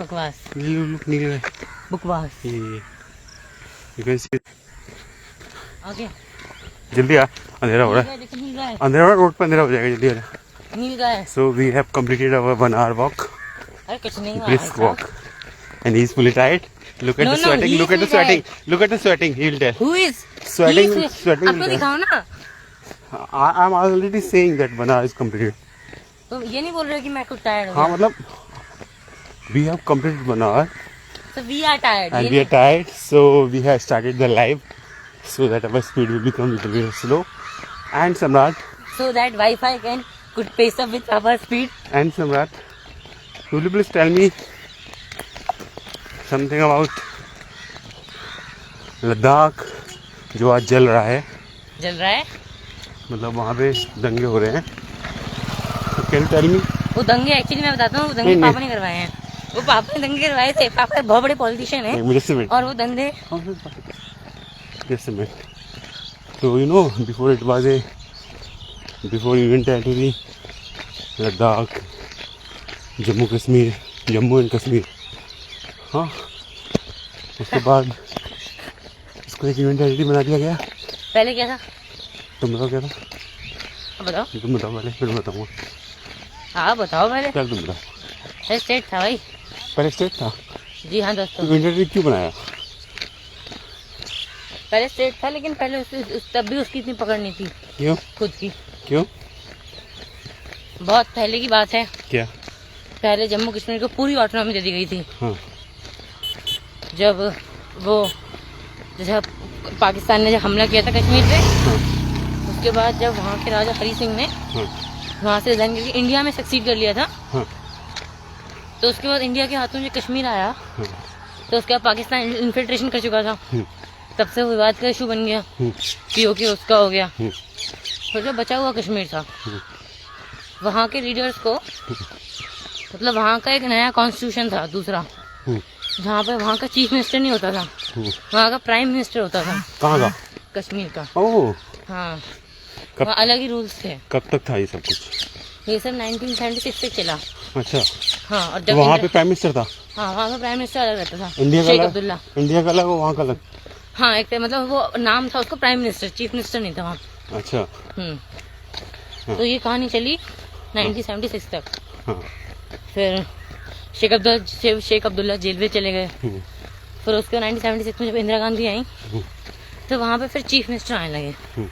बकवास look नीले बकवास you can see आगे जल्दी आ अंधेरा हो रहा है मिल रहा है अंधेरा हो रहा है रोड पे अंधेरा हो जाएगा जल्दी आ जा मिल रहा है so we have completed our 1 hour walk अरे कुछ नहीं हुआ brisk walk and he's fully tired look at No, the no, sweating he look is at the fully sweating look at the sweating he will tell Who is sweating He is- sweating आपको will tell. दिखाओ ना I'm already saying that 1 hour is completed तो ये नहीं बोल रहे कि मैं कुछ टायर्ड हाँ हूँ मतलब we have completed 1 hour so we are tired and we are tired so we have started the live so that our speed will become little bit slow and Samrat so that Wi-Fi can could pace up with our speed and Samrat will you please tell me something about Ladakh जो आज जल रहा है जल रहा है मतलब वहाँ पे दंगे हो रहे हैं तो कैन टेल मी वो दंगे एक्चुअली मैं बताता हूँ वो दंगे नहीं, पापा ने करवाए हैं वो पापा ने दंगे करवाए थे पापा बहुत बड़े पॉलिटिशियन है मुझे से और वो दंगे Just a minute. So you know, before it was before you went to the Ladakh, Jammu and Kashmir. हाँ उसके बाद इसको एक इवेंट आइडेंटिटी बना दिया गया पहले क्या था तुम बताओ क्या था अब बताओ तुम बताओ पहले फिर बताऊँगा हाँ बताओ पहले क्या तुम बताओ स्टेट था भाई पहले स्टेट था जी हाँ दोस्तों तो इवेंट क्यों बनाया पहले स्टेट था लेकिन पहले तब भी उसकी इतनी पकड़ नहीं थी क्यों खुद की क्यों बहुत पहले की बात है क्या पहले जम्मू कश्मीर को पूरी ऑटोनॉमी दे दी गई थी हाँ जब वो जैसे पाकिस्तान ने जब हमला किया था कश्मीर पे हाँ उसके बाद जब वहाँ के राजा हरी सिंह ने हाँ वहाँ से रिजाइन करके इंडिया में सक्सीड कर लिया था हाँ तो उसके बाद इंडिया के हाथों में जब कश्मीर आया हाँ तो उसके बाद पाकिस्तान इन्फिल्ट्रेशन कर चुका था हम्म, तब से वो विवाद का इशू बन गया पीओके उसका हो गया हम्म, तो जो बचा हुआ कश्मीर था वहाँ के लीडर्स को मतलब वहाँ का एक नया कॉन्स्टिट्यूशन था दूसरा हम्म, जहाँ पे वहाँ का चीफ मिनिस्टर नहीं होता था वहाँ का प्राइम मिनिस्टर होता था कहाँ का कश्मीर का ओह हाँ कब वहाँ अलग ही रूल्स थे कब तक था ये सब कुछ ये सब 1976 से चला अच्छा हाँ और तो जब वहाँ पे प्राइम मिनिस्टर था हाँ वहाँ का प्राइम मिनिस्टर अलग रहता था इंडिया का शेख अलग अब्दुल्ला इंडिया का अलग और वहाँ का अलग हाँ एक मतलब वो नाम था उसका प्राइम मिनिस्टर चीफ मिनिस्टर नहीं था वहाँ अच्छा तो ये कहानी चली 1976 तक हाँ फिर शेख अब्दुल्ला जेल में चले गए फिर उसके 1976 में जब इंदिरा गांधी आई तो वहाँ पे फिर चीफ मिनिस्टर आने लगे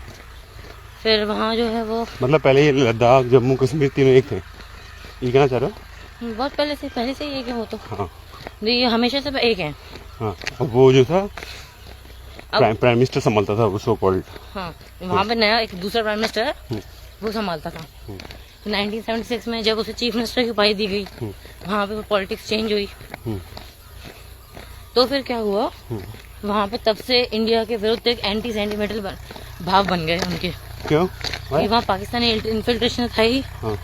फिर वहाँ जो है वो मतलब पहले ये लद्दाख जम्मू कश्मीर तीनों एक थे ये कहना चाह रहे हो बहुत पहले से ही एक है वो तो हाँ ये हमेशा से एक है हाँ और वो जो था अब प्राइम मिनिस्टर संभालता था वो सो कॉल्ड हाँ वहाँ पे नया एक दूसरा प्राइम मिनिस्टर है वो संभालता था तो 1976 में जब उसे चीफ मिनिस्टर की उपाधि दी गई वहाँ पे पॉलिटिक्स चेंज हुई तो फिर क्या हुआ वहाँ पे तब से इंडिया के विरुद्ध एक एंटी सेंटिमेंटल भाव बन गए उनके क्यों कि वहाँ पाकिस्तानी इन्फिल्ट्रेशन था ही हाँ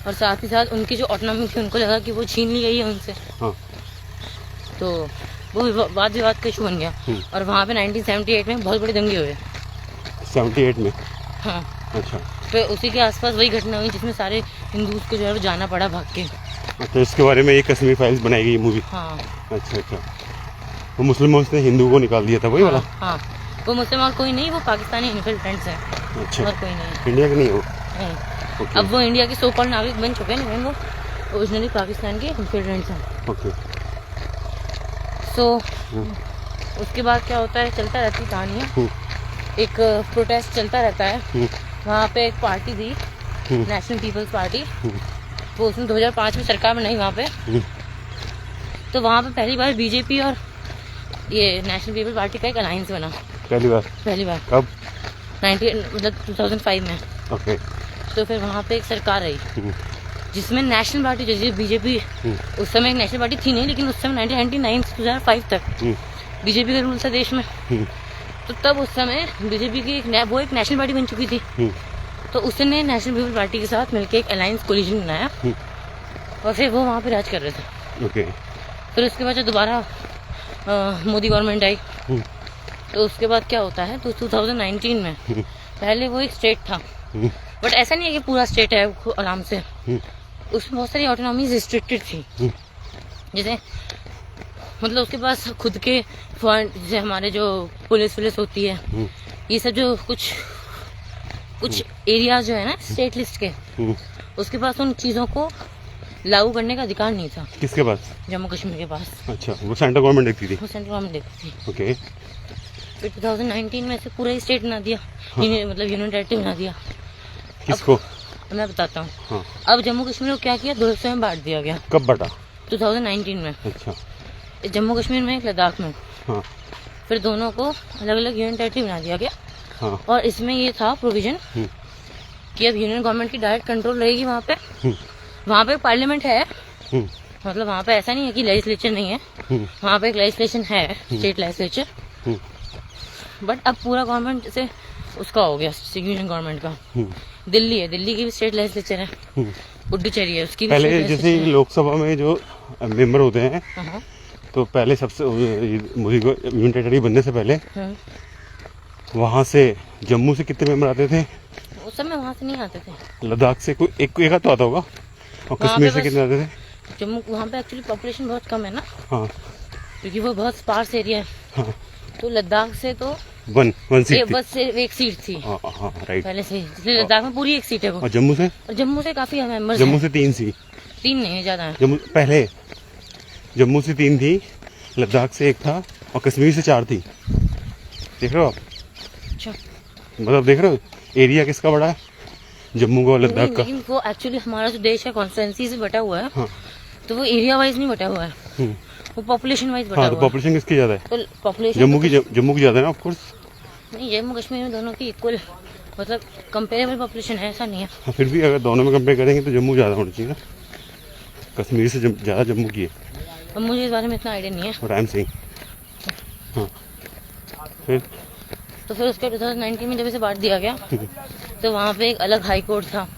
और साथ ही साथ उनकी जो ऑटोनॉमी थी उनको लगा कि वो छीन ली गई है उनसे हाँ तो वो वाद विवाद का इशू बन गया और वहाँ पे 1978 में बहुत बड़े दंगे हुए 78 में हाँ अच्छा फिर उसी के आसपास वही घटना हुई जिसमें सारे हिंदूज को जो है वो जाना पड़ा भाग के तो इसके बारे में ये कश्मीर फाइल्स बनाई गई मूवी हाँ अच्छा अच्छा वो मुस्लिमों से हिंदू को निकाल दिया था वही वाला हाँ वो मुसलमान कोई नहीं वो पाकिस्तानी इन्फिल्ट्रेंट्स हैं अच्छा और कोई नहीं इंडिया के नहीं हो नहीं ओके अब वो इंडिया के सो कॉल्ड नागरिक बन चुके हैं लेकिन वो ओरिजिनली पाकिस्तान के इन्फिल्ट्रेंट्स हैं ओके सो उसके बाद क्या होता है चलता रहती कहानी है एक प्रोटेस्ट चलता रहता है वहाँ पे एक पार्टी थी नेशनल पीपल्स पार्टी वो उसने 2005 में सरकार बनाई वहाँ पे तो वहाँ पे पहली बार बीजेपी और ये नेशनल पीपल पार्टी का एक अलायंस बना पहली बार कब 2005 में ओके तो फिर वहाँ पे एक सरकार आई जिसमें नेशनल पार्टी जैसे बीजेपी उस समय एक नेशनल पार्टी थी नहीं लेकिन उस समय 1999 से 2005 तक बीजेपी का रूल था देश में तो तब उस समय बीजेपी की वो एक नेशनल पार्टी बन चुकी थी तो उसने नेशनल पीपल पार्टी के साथ मिलकर एक अलायंस कोलिजन बनाया और फिर वो वहाँ पे राज कर रहे थे ओके फिर उसके बाद जब दोबारा मोदी गवर्नमेंट आई तो उसके बाद क्या होता है तो 2019 में पहले वो एक स्टेट था बट ऐसा नहीं है कि पूरा स्टेट है आराम से उसमें बहुत सारी ऑटोनॉमीज रिस्ट्रिक्टेड थी जैसे मतलब उसके पास खुद के फंड, जैसे हमारे जो पुलिस होती है, ये सब जो कुछ एरिया जो है ना स्टेट लिस्ट के, उसके पास उन चीज़ों को लागू करने का अधिकार नहीं था। किसके पास? जम्मू कश्मीर के पास। अच्छा, वो सेंट्रल गवर्नमेंट देखती थी? वो सेंट्रल गवर्नमेंट देखती थी। ओके। फिर 2019 में से पूरा ही स्टेट बना दिया, मतलब यूनियन टेरिटरी बना दिया। किसको? मैं बताता हूँ। हाँ। अब जम्मू कश्मीर को क्या किया, 2 हिस्सों में बांट दिया गया। कब बांटा? 2019 में। अच्छा। जम्मू कश्मीर में, लद्दाख में। हाँ। फिर दोनों को अलग अलग यूनियन टेरिटरी बना दिया गया। हाँ। और इसमें ये था प्रोविजन कि अब यूनियन गवर्नमेंट की डायरेक्ट कंट्रोल रहेगी वहाँ पे। वहाँ पे पार्लियामेंट है, मतलब वहाँ पे ऐसा नहीं है कि लेजिस्लेचर नहीं है, वहाँ पे एक लेजिस्लेशन है, स्टेट लेजिस्लेचर। बट अब पूरा गवर्नमेंट से उसका हो गया, यूनियन गवर्नमेंट का। दिल्ली है, दिल्ली की भी स्टेट लेजिस्लेचर है। पुडुचेरी है, उसकी भी पहले जैसे लोकसभा में जो मेंबर होते हैं, तो पहले सबसे यूनियन टेरिटरी बनने से पहले वहाँ से जम्मू से कितने मेंबर आते थे? उस समय वहाँ से नहीं आते थे। लद्दाख से कोई एक तो आता होगा। और कश्मीर से कितने आते थे? जम्मू, वहाँ पे एक्चुअली पॉपुलेशन बहुत कम है ना। हाँ। क्योंकि वो बहुत स्पार्स एरिया है। हाँ। तो लद्दाख से तो वन सीट थी। बस से एक सीट थी। हाँ, राइट। पहले से, इसलिए लद्दाख में पूरी एक सीट है वो। और जम्मू से? और जम्मू से काफी मेंबर्स। जम्मू से 3 थी। 3 नहीं, ज्यादा है। जम्मू से 3 थी, लद्दाख से 1 था, और कश्मीर से 4 थी। देख रहे हो आप? अच्छा। मतलब देख रहे हो एरिया किसका बड़ा है? जम्मू का और लद्दाख का। लेकिन वो एक्चुअली हमारा जो देश है कॉन्स्टिट्यूंसी से बटा हुआ है। हाँ। तो वो एरिया वाइज नहीं बटा हुआ है, वो पॉपुलेशन वाइज बटा हाँ, हुआ तो है। पॉपुलेशन किसकी ज्यादा है? तो पॉपुलेशन जम्मू की ज्यादा है ना, ऑफ कोर्स। नहीं, जम्मू कश्मीर में दोनों की इक्वल, मतलब कंपेरेबल पॉपुलेशन है, ऐसा नहीं है। हाँ, फिर भी अगर दोनों में कंपेयर करेंगे तो जम्मू ज्यादा होना चाहिए ना। कश्मीर से ज्यादा जम्मू की है। अब मुझे इस बारे में इतना आइडिया नहीं है। और आई एम सेइंग। हाँ। फिर उसके 2019 में जब इसे बांट दिया गया, तो वहाँ पे एक अलग हाई कोर्ट था।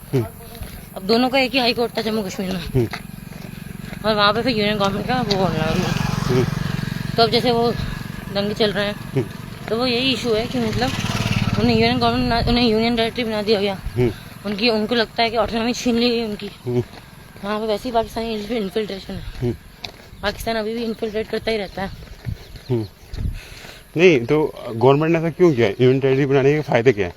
अब दोनों का एक ही हाई कोर्ट था जम्मू कश्मीर में। और वहाँ पे फिर यूनियन गवर्नमेंट का वो होने लगा। तो अब जैसे वो दंगे चल रहे हैं, तो वो यही इशू है कि मतलब उन्हें यूनियन टेरिटरी बना दिया गया। उनको लगता है कि ऑटोनॉमी छीन ली गई उनकी। वहाँ पे वैसे ही पाकिस्तानी इन्फिल्ट्रेशन है। पाकिस्तान अभी भी इन्फिल्ट्रेट करता ही रहता है। नहीं तो गवर्नमेंट ने ऐसा क्यों किया? यूनियन टेरिटरी बनाने के फायदे क्या है?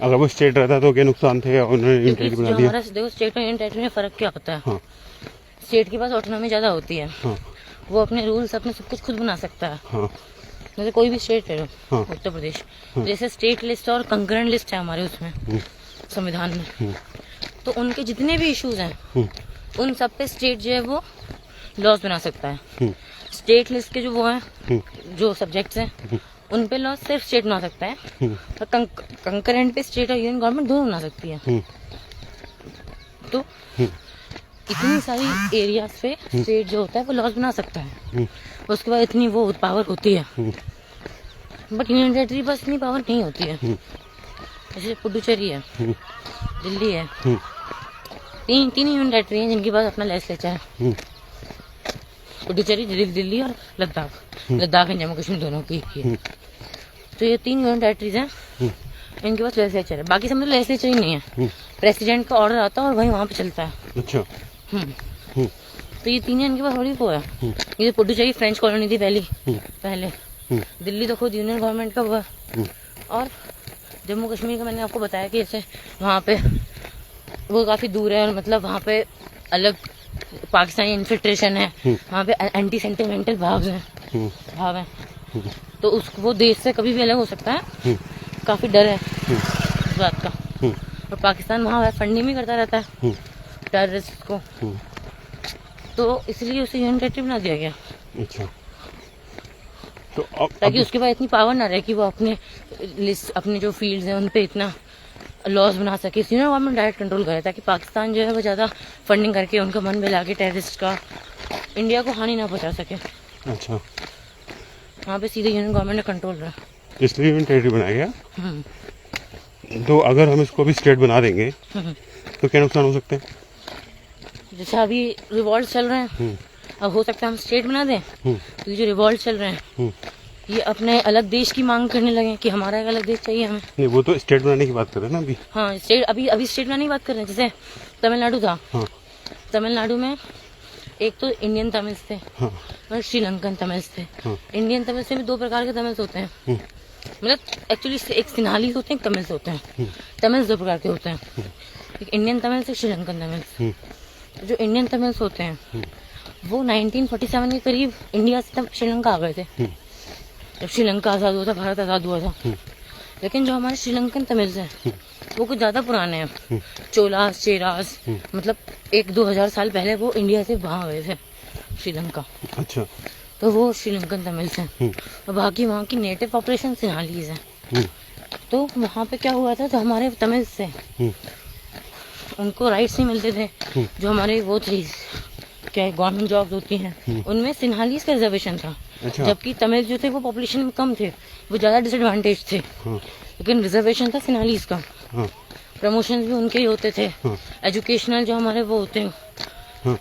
अगर वो स्टेट रहता तो क्या नुकसान थे? उन्होंने यूनियन टेरिटरी बना दिया। देखो, स्टेट और यूनियन टेरिटरी में फर्क क्या होता है? हाँ। स्टेट के पास ऑटोनॉमी ज्यादा होती है। हाँ। वो अपने रूल्स, अपने सब कुछ खुद बना सकता है। हाँ। जैसे कोई भी स्टेट है, हाँ। उत्तर प्रदेश, जैसे स्टेट लिस्ट और कंकरेंट लिस्ट है हमारे उसमें संविधान में। तो उनके जितने भी इश्यूज हैं, उन सब पे स्टेट जो है वो लॉज बना सकता है। स्टेट लिस्ट के जो वो हैं, जो सब्जेक्ट्स हैं, उन पे लॉज सिर्फ स्टेट बना सकता है। और कंकरेंट पे स्टेट और यूनियन गवर्नमेंट दोनों बना सकती है। तो इतनी सारी एरियाज पे स्टेट जो होता है वो लॉज बना सकता है। उसके बाद इतनी वो पावर होती है। बट यूनियन टेरिटरी पास इतनी पावर नहीं होती है। जैसे पुडुचेरी है, दिल्ली है, तीन यूनियन टेरिटरी हैं जिनके पास अपना लेजिस्लेचर है। पुडुचेरी, दिल्ली और लद्दाख एंड जम्मू कश्मीर दोनों की है। तो ये 3 यूनियन टेरिटरीज हैं, इनके पास लेजिस्लेचर है। बाकी सब में लेजिस्लेचर ही नहीं है। प्रेसिडेंट का ऑर्डर आता है और वही वहाँ पे चलता है। अच्छा। तो ये 3 इनके पास थोड़ी वो है। ये पुडुचेरी फ्रेंच कॉलोनी थी पहले। दिल्ली तो खुद यूनियन गवर्नमेंट का हुआ। और जम्मू कश्मीर का मैंने आपको बताया कि जैसे वहाँ पे वो काफी दूर है, और मतलब वहाँ पे अलग पाकिस्तानी इन्फिल्ट्रेशन है। वहाँ पे एंटी सेंटिमेंटल भाव हैं। तो वो देश से कभी भी अलग हो सकता है। काफी डर है इस बात का। और पाकिस्तान वहाँ फंडिंग भी करता रहता है टेररिस्ट को। तो इसलिए उसे यूनियन टेरिटरी बना दिया गया। अच्छा। तो ताकि उसके पास इतनी पावर ना रहे कि वो अपने जो फील्ड्स हैं उन पे इतना लॉस बना सके। यूनियन गवर्नमेंट डायरेक्ट कंट्रोल करे, ताकि पाकिस्तान जो है वो ज़्यादा फंडिंग करके उनका मन बहला के टेररिस्ट का इंडिया को हानि ना पहुंचा सके। अच्छा। वहाँ पे सीधे यूनियन गवर्नमेंट ने कंट्रोल रहा, इसलिए यूनियन टेरिटरी बनाया गया। तो अगर हम इसको भी स्टेट बना देंगे तो क्या नुकसान हो सकते हैं? जैसे अभी रिवॉल्ट चल रहे हैं, अब हो सकता है हम स्टेट बना दें। तो जो रिवॉल्ट चल रहे हैं ये अपने अलग देश की मांग करने लगे कि हमारा एक अलग देश चाहिए हमें। नहीं, वो तो स्टेट बनाने की बात कर रहे हैं ना अभी। हाँ, स्टेट अभी स्टेट बनाने की बात कर रहे हैं। जैसे तमिलनाडु था। तमिलनाडु में एक तो इंडियन तमिल्स थे हाँ और श्रीलंकन तमिल्स थे। हाँ इंडियन तमिल्स में भी 2 प्रकार के तमिल्स होते हैं। मतलब एक्चुअली एक सिन्हालीस होते हैं, एक तमिल्स होते हैं। तमिल्स 2 प्रकार के होते हैं, एक इंडियन तमिल्स, एक श्रीलंकन तमिल्स। जो इंडियन तमिल्स होते हैं वो 1947 के करीब इंडिया से तब श्रीलंका आ गए थे, जब श्रीलंका आज़ाद हुआ था, भारत आज़ाद हुआ था। लेकिन जो हमारे श्रीलंकन तमिल्स हैं वो कुछ ज़्यादा पुराने हैं, चोलास, चेरास, मतलब 1-2 हज़ार साल पहले वो इंडिया से वहाँ गए थे, श्रीलंका। अच्छा। तो वो श्रीलंकन तमिल्स हैं और बाकी वहाँ की नेटिव पॉपुलेशन सिन्हालीज है। तो वहाँ पे क्या हुआ था, तो हमारे तमिल्स थे उनको राइट्स नहीं मिलते थे, जो हमारे वो थी क्या गवर्नमेंट जॉब्स होती हैं उनमें सिन्हालीज का रिजर्वेशन था। अच्छा। जबकि तमिल जो थे वो पॉपुलेशन में कम थे, वो ज़्यादा डिसएडवांटेज थे। लेकिन रिजर्वेशन था सिन्हालीज का। प्रमोशंस भी उनके ही होते थे। एजुकेशनल जो हमारे वो होते हैं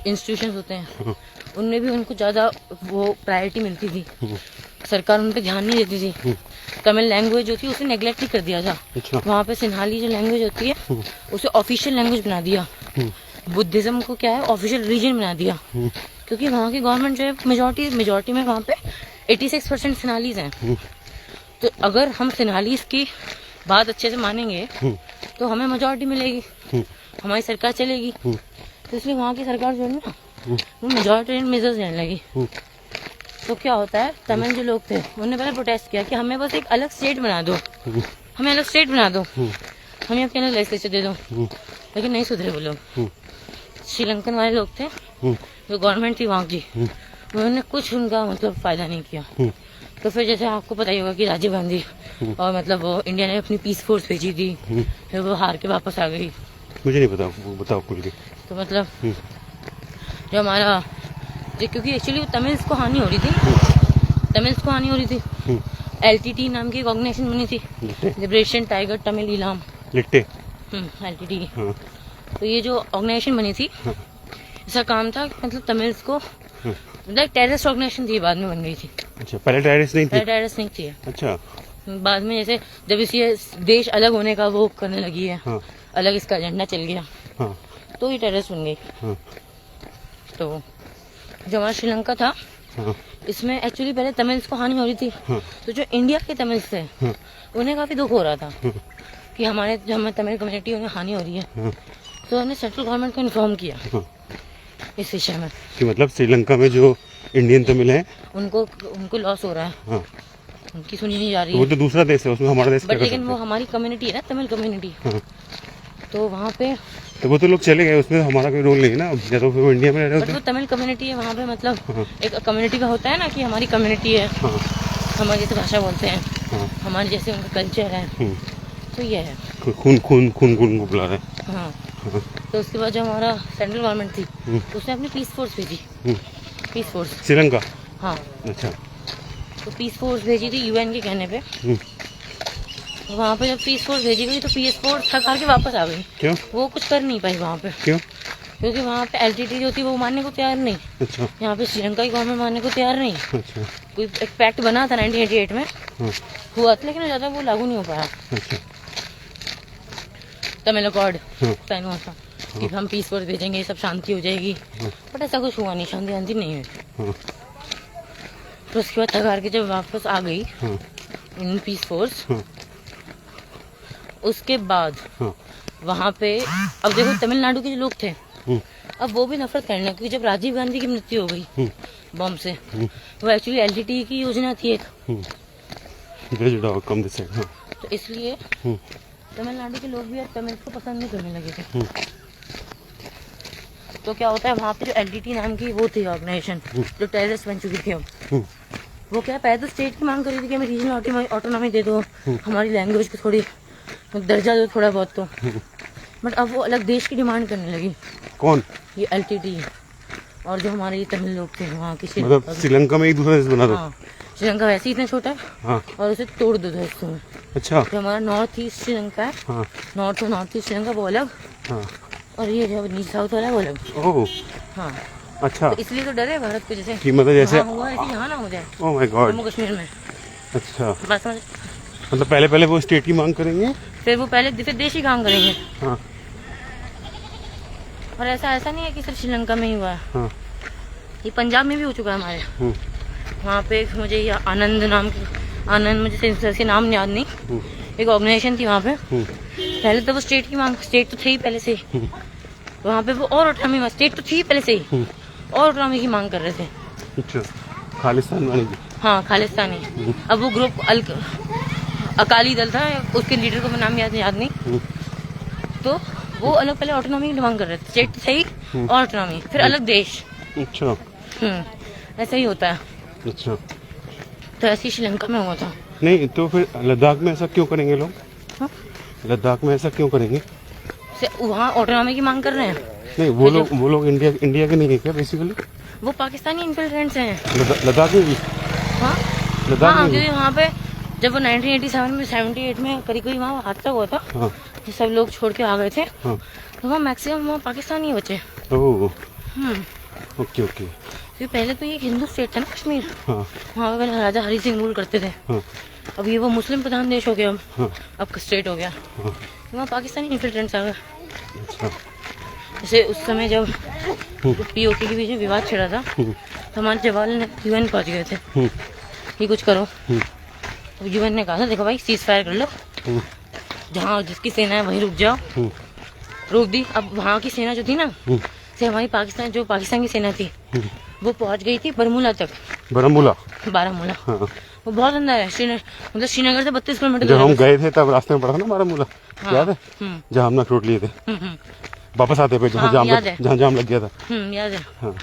इंस्टीट्यूशंस होते हैं उनमें भी उनको ज़्यादा वो प्रायोरिटी मिलती थी। सरकार उन पर ध्यान नहीं देती थी। तमिल लैंग्वेज जो थी उसे नेग्लेक्ट ही कर दिया था। अच्छा। वहाँ पे सिन्हाली जो लैंग्वेज होती है उसे ऑफिशियल लैंग्वेज बना दिया। बुद्धिज्म को क्या है ऑफिशियल रीजन बना दिया, क्योंकि वहाँ की गवर्नमेंट जो है मेजोरिटी में वहाँ पे 86% सिन्हालीज हैं। तो अगर हम सिन्हालीज की बात अच्छे से मानेंगे तो हमें मेजोरिटी मिलेगी, हमारी सरकार चलेगी। तो इसलिए वहाँ की सरकार जो है ना वो मेजोरिटेरियन मेजर्स लेने लगी। तो क्या होता है, तमिल जो लोग थे उन्होंने पहले प्रोटेस्ट किया कि हमें बस एक अलग स्टेट बना दो, हमें अलग स्टेट बना दो, हमें अपने अलग लेजिस्लेचर दे दो। लेकिन नहीं सुधरे वो लोग। श्रीलंकन वाले लोग थे, जो गवर्नमेंट थी वहाँ की, उन्होंने कुछ उनका मतलब फायदा नहीं किया। तो फिर जैसे आपको पता ही होगा कि राजीव गांधी और मतलब वो इंडिया ने अपनी पीस फोर्स भेजी थी, फिर वो हार के वापस आ गई। मुझे नहीं पता, वो बताओ खुल के। तो मतलब जो हमारा क्योंकि एक्चुअली तमिल्स को हानि हो रही थी, तमिल्स को हानि हो रही थी। LTT नाम की एक ऑर्गेनाइजेशन बनी थी, लिबरेशन टाइगर तमिल इलाम, लिट्टे। LTT। तो ये जो ऑर्गेनाइजेशन बनी थी इसका काम था मतलब तमिल्स को मतलब टेररिस्ट ऑर्गेनाइजेशन थी, बाद में बन गई थी। अच्छा, पहले टेररिस्ट नहीं थी? पहले टेररिस्ट नहीं थी। अच्छा। बाद में जैसे जब इसे देश अलग होने का वो करने लगी है, अलग इसका एजेंडा चल गया, तो ये टेररिस्ट बन गई। तो जो हमारा श्रीलंका था इसमें एक्चुअली पहले तमिल्स को हानि हो रही थी। तो जो इंडिया के तमिल्स थे उन्हें काफी दुख हो रहा था कि हमारे जो हमारे तमिल कम्युनिटी उन्हें हानि हो रही है। तो उन्होंने सेंट्रल गवर्नमेंट को इन्फॉर्म किया इस विषय में कि मतलब श्रीलंका में जो इंडियन तमिल है उनको लॉस हो रहा है, उनकी सुनी नहीं जा रही तो वो तो दूसरा देश है, उसमें हमारा देश बट लेकिन वो हमारी कम्युनिटी है ना, तमिल कम्युनिटी। तो वहाँ पे तो वो तो लोग चले गए, उसमें हमारा कोई रोल नहीं है ना, या तो फिर वो इंडिया में रह रहे बट वो तमिल कम्युनिटी है वहाँ पे। मतलब एक कम्युनिटी का होता है ना कि हमारी कम्युनिटी है, हमारी जैसे भाषा बोलते हैं, हमारे जैसे उनका कल्चर है। तो ये है खून खून खून खून को बुला रहे हैं। हाँ। तो उसके बाद जो हमारा सेंट्रल गवर्नमेंट थी उसने अपनी पीस फोर्स भेजी, पीस फोर्स श्रीलंका। हाँ। अच्छा। तो पीस फोर्स भेजी थी UN के कहने पे। वहाँ पे जब पीस फोर्स भेजी गई तो पीस फोर्स थक हार के वापस आ गई। क्यों? वो कुछ कर नहीं पाई वहाँ पे। क्यों? क्योंकि वहाँ पे LTT जो थी वो मानने को तैयार नहीं। अच्छा। यहाँ पे श्रीलंका की गवर्नमेंट मानने को तैयार नहीं। अच्छा। कोई एक पैक्ट बना था 1988 में हुआ था, लेकिन ज़्यादा वो लागू नहीं हो पाया। अच्छा। तमिल अकॉर्ड साइन हुआ था कि हम पीस फोर्स भेजेंगे, सब शांति हो जाएगी, बट ऐसा कुछ हुआ नहीं, शांति नहीं हुई। तो उसके बाद थक हार के जब वापस आ गई इन पीस फोर्स, उसके बाद वहाँ पे अब देखो तमिलनाडु के जो लोग थे अब वो भी नफरत करने लगे, क्योंकि जब राजीव गांधी की मृत्यु हो गई बम से, वो एक्चुअली LTT की योजना थी एक, तो इसलिए तमिलनाडु के लोग भी अब तमिल को पसंद नहीं करने लगे थे। तो क्या होता है वहाँ पे जो LTT नाम की वो थी ऑर्गेनाइजेशन जो टेररिस्ट बन चुकी थी, अब वो क्या पहले तो स्टेट की मांग कर रही थी कि हमें रीजनल ऑटोनॉमी दे दो, हमारी लैंग्वेज को थोड़ी दर्जा दो थोड़ा बहुत, तो बट अब वो अलग देश की डिमांड करने लगी। कौन? ये LTT और जो हमारे तमिल लोग थे वहाँ की, मतलब श्रीलंका में एक दूसरा देश बना दो। हाँ, श्रीलंका वैसे ही इतना छोटा है और उसे तोड़ दो हिस्सों में। अच्छा। तो हमारा नॉर्थ ईस्ट श्रीलंका है, नॉर्थ और नॉर्थ ईस्ट श्रीलंका वो अलग, और ये जो नीचे साउथ वाला है वो अलग। ओह हाँ। अच्छा। तो इसलिए तो डर है भारत को, जैसे कि मतलब जैसे हुआ ऐसे यहाँ ना हो जाए। Oh my God. Jammu Kashmir में। अच्छा। बस मतलब पहले वो स्टेट की मांग करेंगे, फिर वो पहले फिर देश ही काम करेंगे। हाँ। और ऐसा नहीं है कि सिर्फ श्रीलंका में ही हुआ है, हाँ। ये पंजाब में भी हो चुका है हमारे। हम्म, वहाँ पे मुझे ये आनंद मुझे से नाम याद नहीं, एक ऑर्गेनाइजेशन थी वहाँ पे। पहले तो वो स्टेट की मांग, स्टेट तो थे ही पहले से ही वहाँ पे, वो और ऑटोनॉमी, स्टेट तो थी पहले से ही और ऑटोनॉमी की मांग कर रहे थे। अच्छा, खालिस्तान वाली की। हाँ, खालिस्तानी। अब वो ग्रुप अकाली दल था, उसके लीडर को नाम याद नहीं, तो वो अलग पहले ऑटोनॉमी की मांग कर रहे थे, स्टेट तो सही और ऑटोनॉमी, फिर अलग देश। अच्छा, ऐसा ही होता है। अच्छा। तो ऐसे ही श्रीलंका में हुआ था। नहीं तो फिर लद्दाख में ऐसा क्यों करेंगे लोग? हाँ? लद्दाख में ऐसा क्यों करेंगे? वहाँ ऑटोनॉमी की मांग कर रहे हैं। नहीं, वो लोग इंडिया के नहीं है क्या बेसिकली? वो पाकिस्तानी इन्फिल्ट्रेंट्स हैं। लद्दाख में भी? हाँ, लद्दाख में क्योंकि वहाँ पे जब वो 1987 में 78 में करीब वहाँ हादसा हुआ था, हाँ, तो सब लोग छोड़ के आ गए थे, हाँ। तो वहाँ मैक्सिमम वहाँ पाकिस्तानी बचे। ओह, हम्म, ओके ओके। क्योंकि पहले तो ये हिंदू स्टेट था ना कश्मीर, हाँ, वहाँ पे पहले राजा हरी सिंह रूल करते थे। हाँ, अब ये वो मुस्लिम प्रधान देश हो गया, हाँ, अब स्टेट हो गया, हाँ। वहाँ पाकिस्तानी इन्फिल्ट्रेंट्स आ गए। अच्छा। जैसे उस समय जब पीओके के बीच में विवाद छिड़ा था, तो हमारे जवान UN पहुंच गए थे कि कुछ करो। तो UN ने कहा था देखो भाई सीज फायर कर लो, जहाँ जिसकी सेना है वहीं रुक जाओ, रोक दी। अब वहाँ की सेना जो थी ना, से हमारी पाकिस्तान की सेना थी, वो पहुंच गई थी बरमूला तक। बारामूला? बारामूला, हाँ। वो बहुत अंदर है, मतलब श्रीनगर से 32 किलोमीटर। जब हम गए थे तब रास्ते में पड़ा था ना बारामूला, हाँ। याद है? जहाँ हमने अखरोट लिए थे वापस आते पे, जहाँ जाम लग गया था। याद है। हाँ,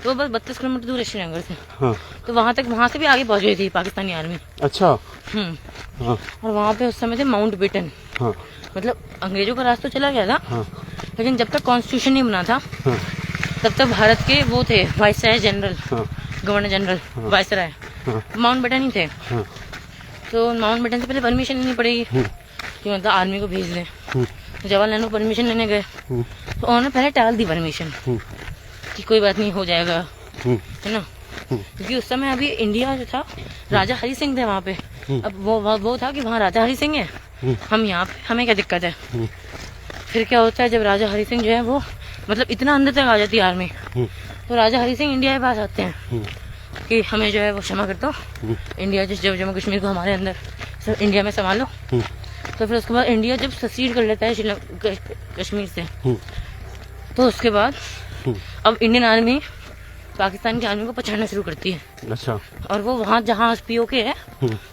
तो बस 32 किलोमीटर दूर है श्रीनगर से। हाँ। तो वहाँ से भी आगे पहुंच गई थी पाकिस्तानी आर्मी। अच्छा। हाँ, और वहाँ पे उस समय थे माउंट बेटन, हाँ, मतलब अंग्रेजों का रास्ता चला गया था, हाँ, लेकिन जब तक कॉन्स्टिट्यूशन नहीं बना था, हाँ, तब तक भारत के वो थे वाइसराय जनरल, हाँ, गवर्नर जनरल वाइसराय, हाँ, माउंट बेटन ही थे। हाँ, तो माउंट बेटन से पहले परमिशन लेनी पड़ेगी कि मतलब आर्मी को भेज दें। जवाहरलाल नेहरू परमिशन लेने गए, तो उन्होंने पहले टाल दी परमिशन कि कोई बात नहीं, हो जाएगा, है ना। क्योंकि उस समय अभी इंडिया जो था, राजा हरि सिंह थे वहाँ पे। अब वो था कि वहाँ राजा हरि सिंह है, हम यहाँ पे, हमें क्या दिक्कत है। फिर क्या होता है, जब राजा हरि सिंह जो है वो मतलब इतना अंदर तक आ जाती है आर्मी, तो राजा हरि सिंह इंडिया के पास आते हैं कि हमें जो है वो क्षमा करता हूँ, इंडिया जो जम्मू कश्मीर को हमारे अंदर सब इंडिया में संभालो। तो फिर उसके बाद इंडिया जब ससीड कर लेता है कश्मीर से, तो उसके बाद अब इंडियन आर्मी पाकिस्तान की आर्मी को पछाड़ना शुरू करती है। अच्छा। और वो वहाँ जहाँ POK है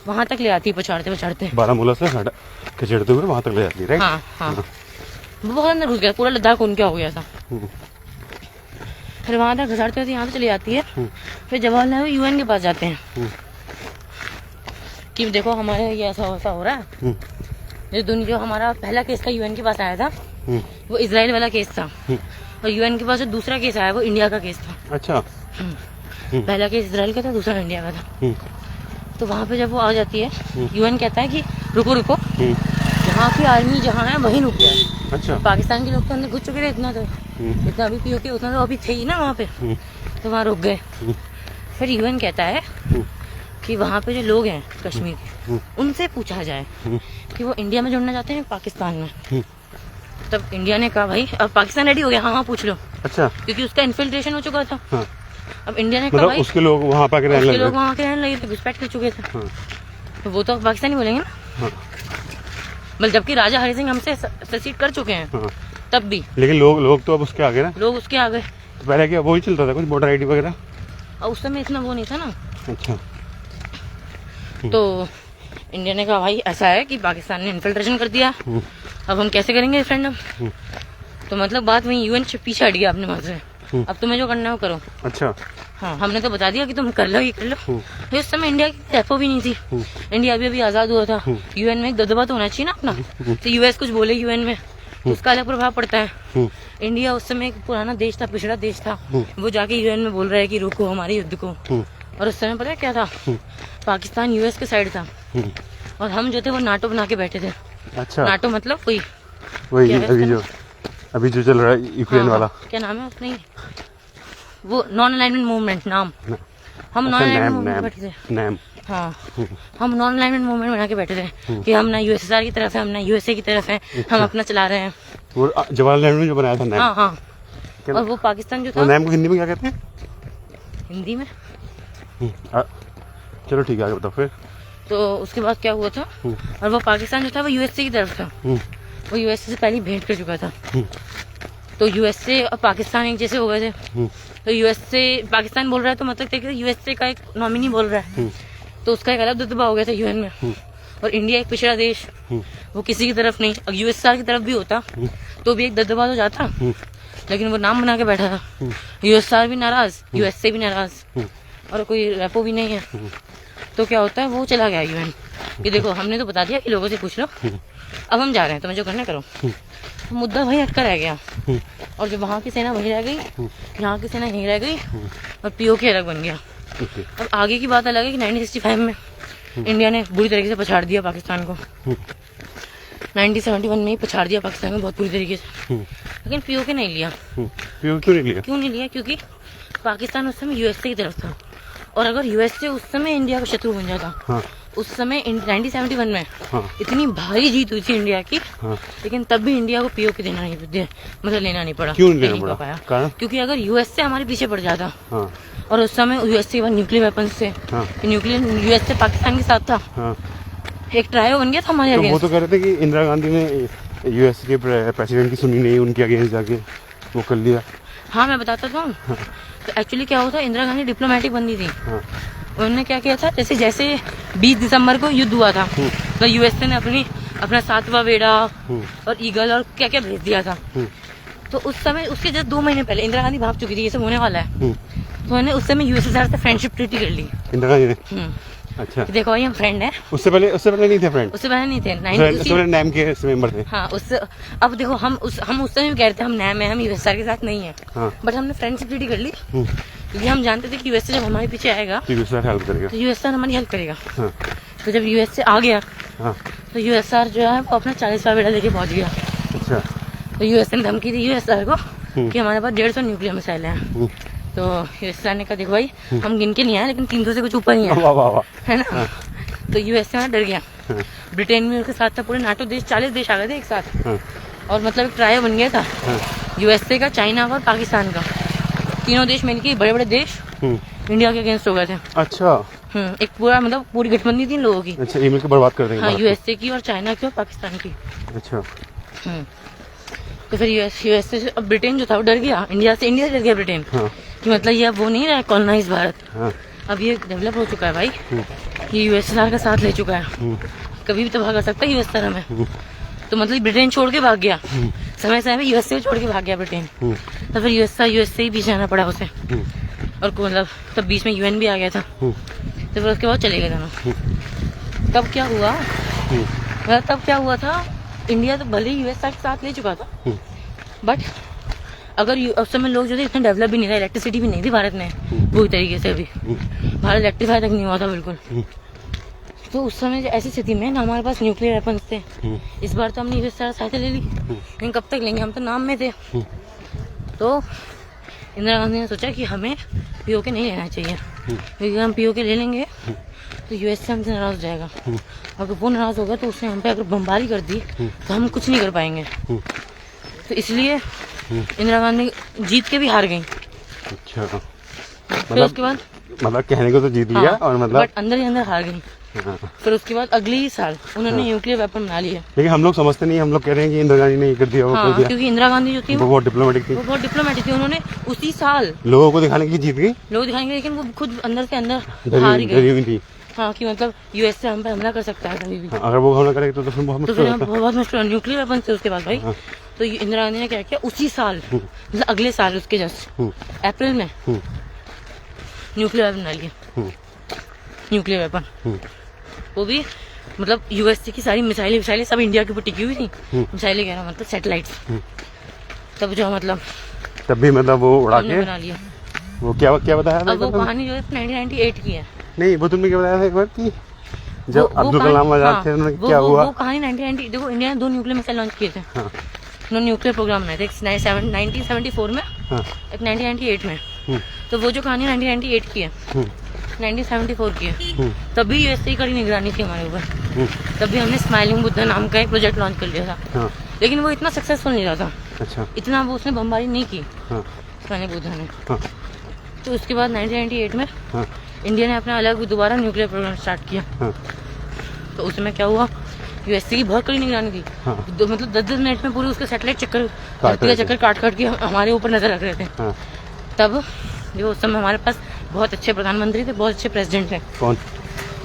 वहाँ तक ले आती है, पछाड़ते बारामूला से खचेड़ते हुए वहाँ तक ले जाती है, राइट? हाँ, हाँ। वो बहुत अंदर घुस गया, पूरा लद्दाख उनका हो गया था। फिर वहाँ तक घसाड़ते होते यहाँ से चली जाती है। फिर जवाहरलाल नेहरू UN के पास जाते हैं कि देखो हमारे ये ऐसा हो रहा है। जो हमारा पहला केस था UN के पास आया था, वो इजराइल वाला केस था, और UN के पास जो दूसरा केस आया वो इंडिया का केस था। अच्छा। पहला केस इजराइल का था, दूसरा इंडिया का था। तो वहाँ पे जब वो आ जाती है, UN कहता है कि रुको, यहाँ की आर्मी जहाँ है वहीं रुक जाए। अच्छा। पाकिस्तान के लोग तो अंदर घुस चुके थे, इतना अभी POK उतना तो अभी थे ही ना वहाँ पे, तो वहाँ रुक गए। फिर UN कहता है कि वहाँ पे जो लोग हैं कश्मीर के, उनसे पूछा जाए कि वो इंडिया में जुड़ना चाहते हैं पाकिस्तान में। तब इंडिया ने कहा भाई अब पाकिस्तान रेडी हो गया, हाँ पूछ लो। अच्छा। क्योंकि उसका इन्फिल्ट्रेशन हो चुका था। हाँ। अब इंडिया ने कहा मतलब भाई उसके लोग वहाँ पे रहने लगे, लोग वहाँ के रहने लगे थे, घुसपैठ कर चुके थे। तो वो तो पाकिस्तानी बोलेंगे ना। मतलब जबकि राजा हरि सिंह हमसे ससीड कर चुके हैं, तब भी। लेकिन लोग तो अब उसके आगे ना, लोग उसके आगे। तो पहले क्या वो ही चलता था कुछ वोटर ID वगैरह? और उस समय इतना वो नहीं था ना। अच्छा। तो इंडिया ने कहा भाई ऐसा है कि पाकिस्तान ने इन्फिल्ट्रेशन कर दिया, अब हम कैसे करेंगे रेफरेंडम। तो मतलब बात वहीं UN से पीछे हट गया अपने वहां से, अब तुम्हें जो करना है वो करो। अच्छा। हाँ, हमने तो बता दिया कि तुम कर लो, ये कर लो। तो इस समय इंडिया की FO भी नहीं थी, इंडिया अभी आजाद हुआ था। UN में एक दबदबा तो होना चाहिए ना अपना, तो US कुछ बोले UN में तो उसका अलग प्रभाव पड़ता है। इंडिया उस समय एक पुराना देश था, पिछड़ा देश था, वो जाके UN में बोल रहा है कि रोको हमारे युद्ध को। और उस समय पता है क्या था, पाकिस्तान US के साइड था, और हम जो थे वो NATO बना के बैठे थे। अच्छा। NATO मतलब वही अभी जो चल रहा है यूक्रेन वाला, क्या नाम है उसने, वो नॉन अलाइनमेंट मूवमेंट नाम। हम नॉन अलाइनमेंट मूवमेंट बैठे थे। हाँ, हम नॉन अलाइनमेंट मूवमेंट बना के बैठे थे कि हम ना USSR की तरफ है, हम ना USA की तरफ है, हम अपना चला रहे हैं। वो जवाहरलाल नेहरू ने जो बनाया था नैम। हाँ, क्या- और वो पाकिस्तान जो वो था नाम को हिंदी में क्या कहते हैं? हिंदी में। चलो ठीक है, आगे बताओ फिर। तो उसके बाद क्या हुआ था, और वो पाकिस्तान जो था वो यूएसए की तरफ था, वो यूएसए से पहले भेंट कर चुका था। तो यूएसए और पाकिस्तान एक जैसे हो गए थे। तो यूएसए पाकिस्तान बोल रहा है तो मतलब यूएसए का एक नॉमिनी बोल रहा है, तो उसका एक अलग दबदबा हो गया था यूएन में। और इंडिया एक पिछड़ा देश, वो किसी की तरफ नहीं, अगर यूएसआर की तरफ भी होता तो भी एक दबदबा तो जाता, लेकिन वो नाम बना के बैठा था। यूएसआर भी नाराज, यूएसए भी नाराज, और कोई रेपो भी नहीं है। तो क्या होता है, वो चला गया यूएन कि देखो हमने तो बता दिया कि लोगों से पूछ लो, अब हम जा रहे हैं, तुम्हें जो करना करो। तो मुद्दा वही अटका रह गया, और जो वहाँ की सेना वहीं रह गई, यहाँ की सेना यहीं रह गई, और पीओके अलग बन गया। अब आगे की बात अलग है कि 1965 में इंडिया ने बुरी तरीके से पछाड़ दिया पाकिस्तान को। 1971 में ही पछाड़ दिया पाकिस्तान को बहुत बुरी तरीके से, लेकिन पीओके नहीं लिया। क्यों नहीं लिया? क्यों नहीं लिया? क्योंकि पाकिस्तान उस समय यूएसए की तरफ था, और अगर यूएसए उस समय इंडिया का शत्रु बन जाता, हाँ। उस समय 1971 में हाँ। इतनी भारी जीत हुई थी इंडिया की, हाँ। लेकिन तब भी इंडिया को पीओके देना नहीं दिया, मतलब लेना नहीं पड़ा। क्यों नहीं लेना कर पड़ा? पाया कारण? क्योंकि अगर यूएसए हमारे पीछे पड़ जाता, हाँ। और उस समय यूएसए के पास न्यूक्लियर वेपन्स थे, हाँ। न्यूक्लियर यूएसए पाकिस्तान के साथ था, हाँ। एक ट्रायो बन गया था हमारे तो वो अगेंस्ट। तो कह रहे थे कि इंदिरा गांधी ने यूएस के प्रेसिडेंट की सुनी नहीं, उनके अगेंस्ट जाके वो कर लिया। हाँ मैं बताता था। तो एक्चुअली क्या हुआ था, इंदिरा गांधी डिप्लोमेटिक बंदी थी। हाँ। उन्होंने क्या किया था, जैसे 20 दिसंबर को युद्ध हुआ था, तो यूएसए ने अपना 7वां बेड़ा और ईगल और क्या क्या भेज दिया था। तो उस समय उसके जस्ट 2 महीने पहले इंदिरा गांधी भाग चुकी थी, ये सब होने वाला है। तो उन्होंने उस समय यूएसएसआर से फ्रेंडशिप ट्रीटी कर ली। इंदिरा गांधी ने? अच्छा। देखो भाई हम फ्रेंड है। उससे पहले नहीं थे फ्रेंड? उससे पहले नहीं थे, उससे पहले नैम के मेंबर थे। हाँ उससे अब देखो हम उस समय भी कह रहे थे हम नैम है, हम यूएसआर के साथ नहीं है। हाँ। बट हमने फ्रेंडशिप ट्रीटी कर ली, क्योंकि हम जानते थे कि यूएसए जब हमारे पीछे आएगा तो यूएसआर हेल्प करेगा। तो यूएसआर हमारी हेल्प करेगा। हाँ। तो जब यूएसए आ गया, हाँ। तो यूएसआर जो है वो अपना 40वां बेड़ा लेके पहुंच गया। अच्छा। तो यूएसए ने धमकी दी यूएसआर को कि हमारे पास 150 न्यूक्लियर मिसाइल हैं। तो यूएसआर ने कहा देखो भाई हम गिन के नहीं आए, लेकिन 300 से कुछ ऊपर ही है, वाह वाह वाह, है ना। तो यूएसए वहाँ डर गया। ब्रिटेन भी उसके साथ था, पूरे नाटो देश 40 देश आ गए थे एक साथ, और मतलब एक ट्रायो बन गया था यूएसए का, चाइना का और पाकिस्तान का। तीनों देश मिलकर बड़े बड़े देश इंडिया के अगेंस्ट हो गए थे। अच्छा। एक पूरा मतलब पूरी गठबंधन थी इन लोगों की। अच्छा, ये मिलकर बर्बाद कर देंगे। हाँ, यूएसए की और चाइना की और पाकिस्तान की। अच्छा। तो फिर यूएसए से अब ब्रिटेन जो था वो डर गया इंडिया से डर गया ब्रिटेन। हाँ। कि मतलब ये अब वो नहीं रहा कॉलोनाइज भारत। हाँ। अब ये डेवलप हो चुका है भाई, ये यूएसएसआर का साथ ले चुका है, कभी भी तबाह कर सकता है यूएसएसआर हमें। तो मतलब ब्रिटेन छोड़ के भाग गया, समय में यूएसए छोड़ के भाग गया ब्रिटेन। तो फिर यूएसए ही पीछे जाना पड़ा उसे, और मतलब तब बीच में यूएन भी आ गया था। तो फिर उसके बाद चले गए दोनों। तब क्या हुआ, मतलब तब क्या हुआ था, इंडिया तो भले ही यूएसए के साथ ले चुका था, बट अगर उस समय लोग जो थे इतना डेवलप भी नहीं था, इलेक्ट्रिसिटी भी नहीं थी भारत में पूरी तरीके से, अभी भारत इलेक्ट्रीफाई तक नहीं हुआ था बिल्कुल। तो उस समय ऐसी स्थिति में ना हमारे पास न्यूक्लियर वेपन्स थे। इस बार तो हमने यूएसए सहायता ले ली, लेकिन कब तक लेंगे, हम तो नाम में थे। तो इंदिरा गांधी ने सोचा कि हमें पीओके नहीं लेना चाहिए, क्योंकि हम पीओके ले लेंगे तो यूएसए हमसे नाराज हो जाएगा। अगर वो नाराज होगा तो उसने हम पे अगर बमबारी कर दी तो हम कुछ नहीं कर पाएंगे। तो इसलिए इंदिरा गांधी जीत के भी हार गई। अच्छा। फिर उसके बाद मतलब कहने को तो जीत लिया, और मतलब बट अंदर ही अंदर हार गई। फिर उसके बाद अगले ही साल उन्होंने न्यूक्लियर वेपन बना लिया। लेकिन हम लोग समझते नहीं, हम लोग कह रहे हैं कि इंदिरा गांधी ने ये कर दिया, वो कर दिया। क्योंकि इंदिरा गांधी जो थी वो बहुत डिप्लोमेटिक थी, वो बहुत डिप्लोमेटिक थी। उन्होंने उसी साल लोगों को दिखाने के लिए जीत गई, लोग दिखाएंगे, लेकिन वो खुद अंदर से अंदर डरी हार गई। हुई थी। हाँ, कि मतलब यूएसए हम पे हमला कर सकता है कभी भी। अगर वो हमला करेगा तो फिर बहुत मुश्किल होता है। बहुत मुश्किल, न्यूक्लियर वेपन से उसके बाद भाई। तो इंदिरा गांधी ने क्या किया, उसी साल मतलब अगले साल उसके जस्ट अप्रैल में न्यूक्लियर वेपन बना लिया। न्यूक्लियर वेपन वो भी मतलब यूएसए की सारी मिसाइलें सब इंडिया के ऊपर टिकी हुई थी। मिसाइलें कह रहा मतलब सैटेलाइट्स। तब जो मतलब तब भी मतलब वो उड़ा के बना लिया। वो क्या बताया था? अब वो कहानी जो है 1998 की है। नहीं, वो तुमने क्या बताया था एक बार कि जब अब्दुल कलाम आजाद थे उन्होंने क्या हुआ? वो कहानी 1990, देखो इंडिया ने 2 न्यूक्लियर मिसाइल लॉन्च किए थे। उन्होंने न्यूक्लियर प्रोग्राम बनाए थे, एक 1974 में, एक 1998 में। तो वो जो कहानी 1998 की है, 1974 की है, तभी यूएसए की कड़ी निगरानी थी हमारे ऊपर। तभी हमने स्माइलिंग बुद्धा नाम का एक प्रोजेक्ट लॉन्च कर लिया था, लेकिन वो इतना सक्सेसफुल नहीं रहा था। अच्छा। इतना वो उसने बमबारी नहीं की हाँ पुराने बुद्धा ने। हाँ तो उसके बाद 1998 में हाँ इंडिया ने अपना अलग दोबारा न्यूक्लियर प्रोग्राम स्टार्ट किया। हाँ तो उसमें क्या हुआ, यूएसए की बहुत कड़ी निगरानी थी। हाँ। मतलब 10-10 मिनट में पूरे उसके सैटेलाइट चक्कर काट धरती का रहे थे। चक्कर काट के हमारे ऊपर नजर रख रहे थे। हाँ। तब जो उस समय हमारे पास बहुत अच्छे प्रधानमंत्री थे, बहुत अच्छे प्रेसिडेंट थे। कौन?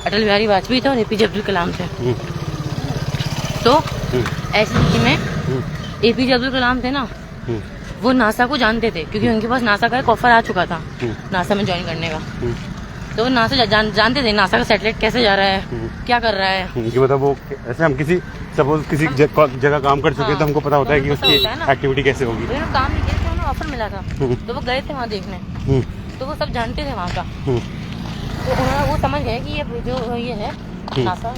अटल बिहारी वाजपेयी थे और एपीजे अब्दुल कलाम थे। तो ऐसी स्थिति में एपीजे अब्दुल कलाम थे ना, वो नासा को जानते थे क्योंकि उनके पास नासा का एक ऑफर आ चुका था नासा में ज्वाइन करने का। तो वो नासा जानते थे नासा का सैटेलाइट कैसे जा रहा है, क्या कर रहा है। कि मतलब वो ऐसे हम किसी सपोज किसी जगह काम कर चुके हैं तो हमको पता होता है कि उसकी एक्टिविटी कैसे होगी। उन्होंने काम नहीं किया, तो उन्हें ऑफर मिला था तो वो गए थे वहाँ देखने। तो वो सब जानते थे वहाँ का। तो उन्होंने वो समझ गए कि ये जो ये है नासा,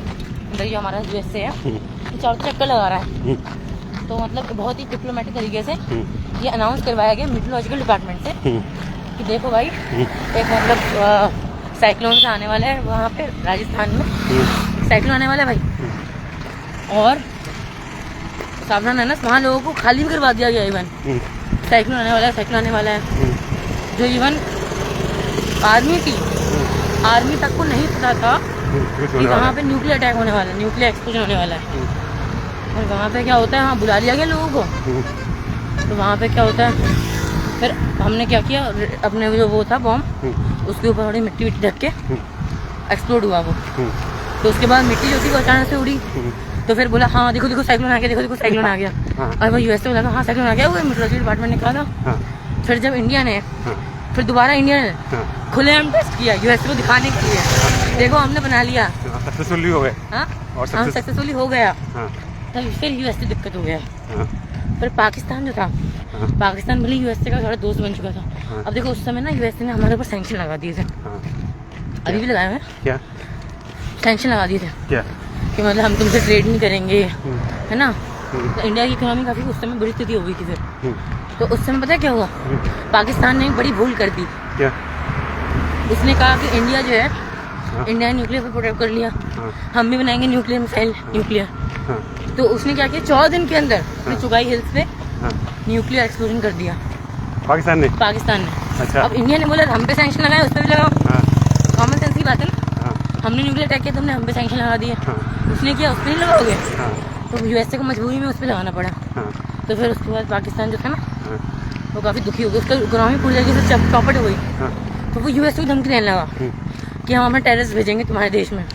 जो हमारा यूएसए है, ये चारों चक्कर लगा रहा है। तो मतलब बहुत ही डिप्लोमेटिक तरीके से ये अनाउंस करवाया गया मीटरोलॉजिकल डिपार्टमेंट से कि देखो भाई एक मतलब साइक्लोन से आने वाला है वहाँ पे राजस्थान में, साइक्लोन आने वाला है भाई। और सावधान है ना, वहाँ लोगों को खाली भी करवा दिया गया। इवन साइक्लोन आने वाला है, साइक्लोन आने वाला है। जो इवन आर्मी थी, आर्मी तक को नहीं पता था कि वहाँ पे न्यूक्लियर अटैक होने वाला है, न्यूक्लियर एक्सप्लोजन होने वाला है। और वहाँ पे क्या होता है, वहाँ बुला लिया गया लोगों को। तो वहाँ पे क्या होता है, फिर हमने क्या किया, अपने जो वो था बॉम्ब, उसके ऊपर थोड़ी मिट्टी विट्टी ढक के एक्सप्लोड हुआ वो। तो उसके बाद मिट्टी जो थी वो अचानक से उड़ी। तो फिर बोला हाँ देखो देखो साइक्लोन आ गया, देखो देखो साइक्लोन आ गया। और वो यूएसए को लगा हाँ साइक्लोन आ गया, वो मेट्रोलॉजी डिपार्टमेंट ने कहा था। फिर जब इंडिया ने फिर दोबारा इंडिया ने खुलेआम टेस्ट किया यूएसए को दिखाने के लिए, देखो हमने बना लिया, सक्सेसफुली हो गए। हाँ सक्सेसफुली हो गया। तब फिर यूएसए दिक्कत हो गया। फिर पाकिस्तान जो था, पाकिस्तान भले यूएसए का थोड़ा दोस्त बन चुका था। अब देखो उस समय ना यूएसए ने हमारे ऊपर सैंक्शन लगा दिए थे, अभी भी लगाए हुए। क्या सैंक्शन लगा दिए थे? क्या कि मतलब हम तुमसे ट्रेड नहीं करेंगे, है ना। तो इंडिया की इकोनॉमी काफी उस समय बुरी स्थिति हो गई थी। फिर तो उस समय पता है क्या हुआ, पाकिस्तान ने एक बड़ी भूल कर दी। क्या? उसने कहा कि इंडिया जो है, इंडिया ने न्यूक्लियर पर प्रोटेक्ट कर लिया, हम भी बनाएंगे न्यूक्लियर मिसाइल न्यूक्लियर। तो उसने क्या किया, 14 दिन के अंदर चुगाई हिल्स पे न्यूक्लियर एक्सप्लोजन कर दिया पाकिस्तान ने। अच्छा। अब इंडिया ने बोला हम पे सैंक्शन लगाए, उस पर भी लगाओ। कॉमन सेंस की बात है ना, हमने न्यूक्लियर अटैक किया, तुमने हम पे सैंक्शन लगा दिए। उसने किया, उस पर नहीं लगाओगे। तो यूएसए को मजबूरी में उस पर लगाना पड़ा। तो फिर उसके बाद पाकिस्तान जो था ना, वो काफी दुखी हो गया, उसका इकोनॉमी पूरी तरीके से चौपट हो गई। तो वो यूएसए को धमकी देने लगा कि हम हमें टेररिस्ट भेजेंगे तुम्हारे देश में।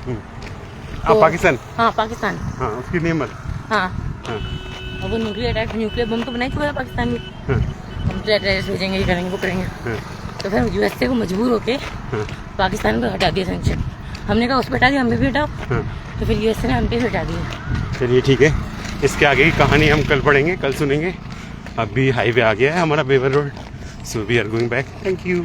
तो पाकिस्तान, हाँ पाकिस्तान, उसकी नियमत। हाँ और वो न्यूक्लियर अटैक, न्यूक्लियर बम तो बना ही चुका था पाकिस्तान भी। हम टेररिस्ट भेजेंगे, ये करेंगे, वो करेंगे। तो फिर यूएसए को मजबूर होके पाकिस्तान को हटा दिया सैंक्शन। हमने कहा उस पर हटा दिया, हमें भी हटाओ। तो फिर यूएसए ने हम पे हटा दिया। चलिए ठीक है, इसके आगे की कहानी हम कल पढ़ेंगे, कल सुनेंगे। अभी हाईवे आ गया है हमारा, Bewar road, so we are going back. Thank you.